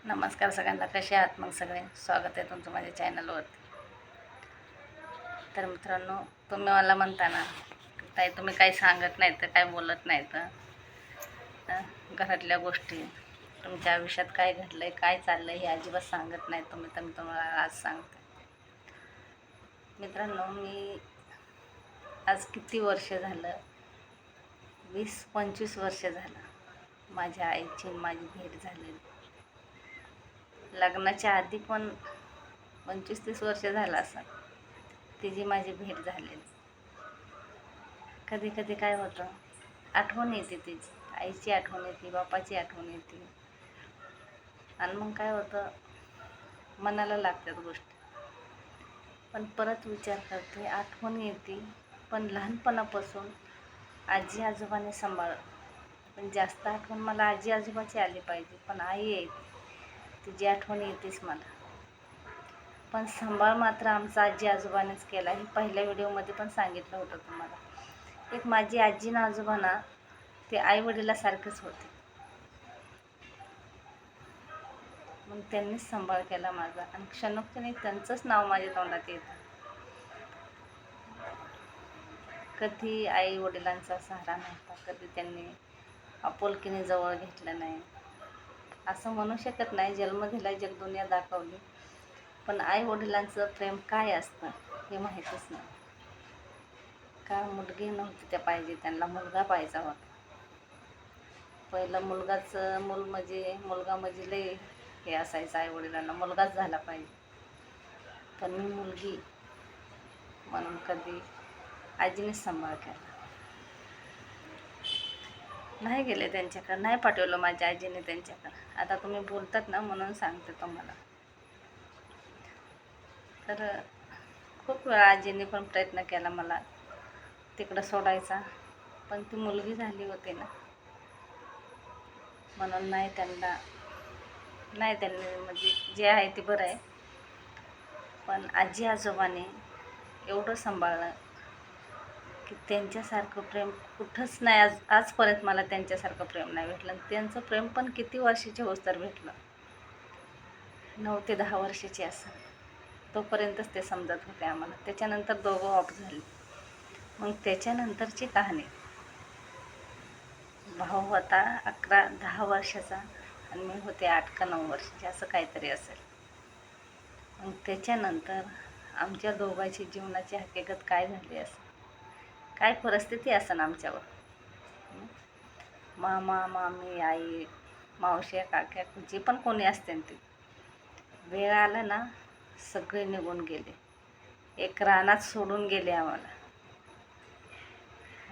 नमस्कार सगळ्यांना. कसे आहात मग सगळे? स्वागत आहे तुमचं माझ्या चॅनलवरती. तर मित्रांनो, तुम्ही मला म्हणता ना ताई तुम्ही काही सांगत नाही तर काय बोलत नाही तर घरातल्या गोष्टी तुमच्या आयुष्यात काय घडलं आहे काय चाललं आहे हे अजिबात सांगत नाही तुम्ही. तर मी तुम्हाला आज सांगते. मित्रांनो, मी आज किती वर्ष झालं, 20-25 वर्ष झालं माझ्या आईची माझी भेट झालेली. लग्नाच्या आधी पण 25-30 वर्ष झालं असं तिची माझी भेट झालेली. कधी कधी काय होतं, आठवण येते तिची, आईची आठवण येते, बापाची आठवण येते. आणि मग काय होतं, मनाला लागतात गोष्टी. पण परत विचार करते, आठवण येते पण लहानपणापासून आजी आजोबाने सांभाळ. पण जास्त आठवण मला आजी आजोबाची आली पाहिजे, पण आई येते तिची आठवण येतेच मला. पण सांभाळ मात्र आमचा आजी आजोबानेच केला. हे पहिल्या व्हिडिओमध्ये पण सांगितलं होतं तुम्हाला. एक माझी आजी ना आजोबा ना ते आई वडिलासारखेच होते. मग त्यांनीच सांभाळ केला माझा आणि क्षणोक्षणी त्यांचंच नाव माझ्या तोंडात येतं. कधी आई वडिलांचा सहारा नव्हता, कधी त्यांनी आपुलकीने जवळ घेतलं नाही. असं म्हणू शकत नाही, जन्म दिला जग दुनिया दाखवली, पण आई वडिलांचं प्रेम काय असतं हे माहीतच नाही. का मुलगी नव्हती त्या पाहिजे, त्यांना मुलगा पाहिजे होता. पहिलं मुलगा म्हणजे लय हे असायचं, आई वडिलांना मुलगाच झाला पाहिजे. पण मी मुलगी म्हणून कधी आजीनेच सांभाळ केला. नाही गेले त्यांच्याकडं, नाही पाठवलं माझ्या आजीने त्यांच्याकडं. आता तुम्ही बोलतात ना म्हणून सांगते तुम्हाला. तर खूप वेळा आजीने पण प्रयत्न केला मला तिकडं सोडायचा, पण ती मुलगी झाली होती ना म्हणून त्यांनी म्हणजे जे आहे ते बरं आहे. पण आजी आजोबाने एवढं सांभाळलं की त्यांच्यासारखं प्रेम कुठंच नाही. आजपर्यंत मला त्यांच्यासारखं प्रेम नाही भेटलं. त्यांचं प्रेम पण किती वर्षाचे होस्तर भेटलं, 9 ते 10 वर्षाची असं. तोपर्यंतच ते समजत होते आम्हाला. त्याच्यानंतर दोघं ऑफ झाले. मग त्याच्यानंतरची कहाणी, भाऊ होता 11-10 वर्षाचा आणि मी होते 8 का 9 वर्षाची, असं काहीतरी असेल. मग त्याच्यानंतर आमच्या दोघांची जीवनाची हकीकत काय झाली असेल, काय परिस्थिती असेल आमच्यावर. मामा मामी आई मावशी काक्या जे पण कोणी असते ते वेळ आला ना सगळे निघून गेले. एक रानात सोडून गेले आम्हाला.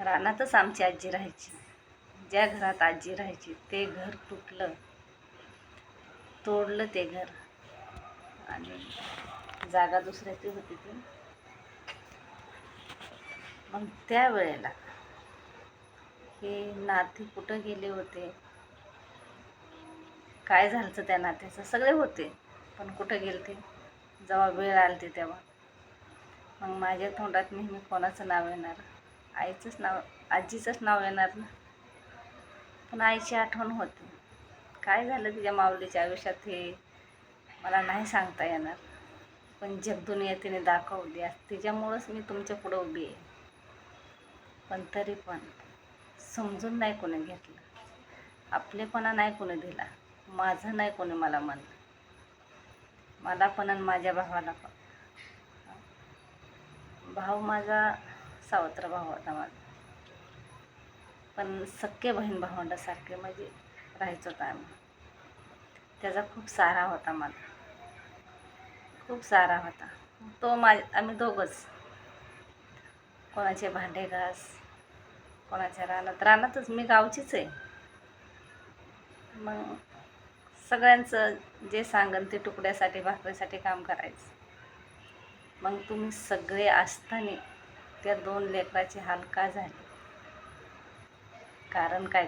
रानातच आमची आजी राहायची. ज्या घरात आजी राहायची ते घर तुटलं, तोडलं ते घर आणि जागा दुसऱ्याची होती ती. मग त्या वेळेला हे नाते कुठं गेले होते, काय झालं त्या नात्याचं, सगळे होते पण कुठं गेले ते जेव्हा वेळ आली ते तेव्हा. मग माझ्या तोंडात नेहमी कोणाचं नाव येणार, आईचंच नाव, आजीचंच नाव येणार ना. पण आईची आठवण होती. काय झालं तिच्या माऊलीच्या आयुष्यात हे मला नाही सांगता येणार, पण जगदुनिया तिने दाखवली. तिच्यामुळंच मी तुमच्या पुढं उभी आहे. पण तरी पण समजून नाही कोणी घेतलं, आपलेपणा नाही कोणी दिला, माझं नाही कोणी मला म्हणलं. मला पण आणि माझ्या भावाला पण. भाऊ माझा सावत्र भाऊ होता माझा, पण सख्खे बहीण भावंडासारखे म्हणजे राहायचो होतं आम्ही. त्याचा खूप सारा होता मला, खूप सारा होता तो. आम्ही दोघंच, कोणाचे भांडे घास, कोणाच्या रानातच. मी गावचीच आहे. मग सगळ्यांचं जे सांगन ते तुकड्यासाठी भाकरीसाठी काम करायचं. मग तुम्ही सगळे असताना त्या 2 लेकराचे हाल का झाले, कारण काय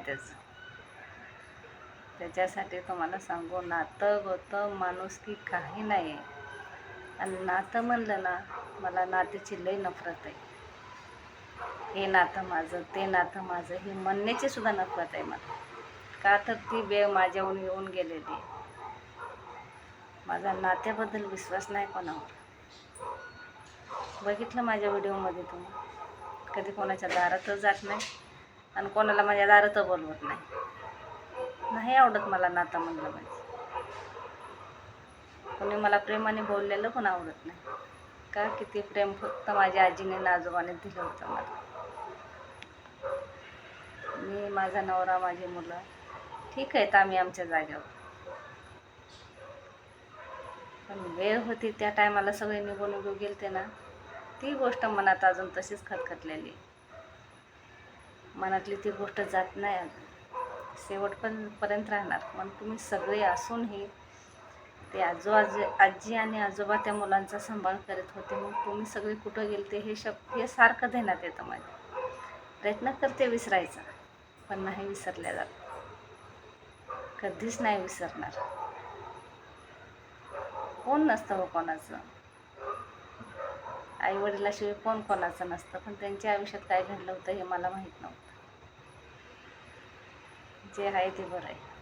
त्याच्यासाठी तुम्हाला सांगू, नातं गोतं माणुसकी काही नाही आहे. आणि नातं म्हणलं ना, मला नात्याची लई नफरत आहे. हे नातं माझं, ते नातं माझं हे म्हणण्याची सुद्धा नफरत आहे मला. का तर ती वेळ माझ्याहून येऊन गेलेली आहे. माझा नात्याबद्दल विश्वास नाही कोणावर. बघितलं माझ्या व्हिडिओमध्ये तुम्ही, कधी कोणाच्या दारातच जात नाही आणि कोणाला माझ्या दारात बोलवत नाही आवडत मला नातं म्हणलं म्हणजे. कोणी मला प्रेमाने बोललेलं पण आवडत नाही. का किती प्रेम फक्त माझ्या आजीने आणि आजोबाने दिलं होतं मला. मी, माझा नवरा, माझी मुलं ठीक आहेत आम्ही आमच्या जागेवर, पण वेळ होती त्या टायमाला सगळे निघून गेलते ना, ती गोष्ट मनात अजून तशीच खटखटलेली. मनातली ती गोष्ट जात नाही अजून, शेवटपर्यंत राहणार. पण तुम्ही सगळे असूनही ते आजी आणि आजोबा त्या मुलांचा सांभाळ करत होते, मग तुम्ही सगळे कुठं गेलते हे सारखं ध्यानात येतं माझ्या. प्रयत्न करते विसरायचा, पण नाही विसरल्या जात, कधीच नाही विसरणार. कोण नसतं हो कोणाचं, आई वडिलाशिवाय कोण कोणाचं नसतं. पण त्यांच्या आयुष्यात काय घडलं होतं हे मला माहीत नव्हतं. जे आहे ते बरं आहे.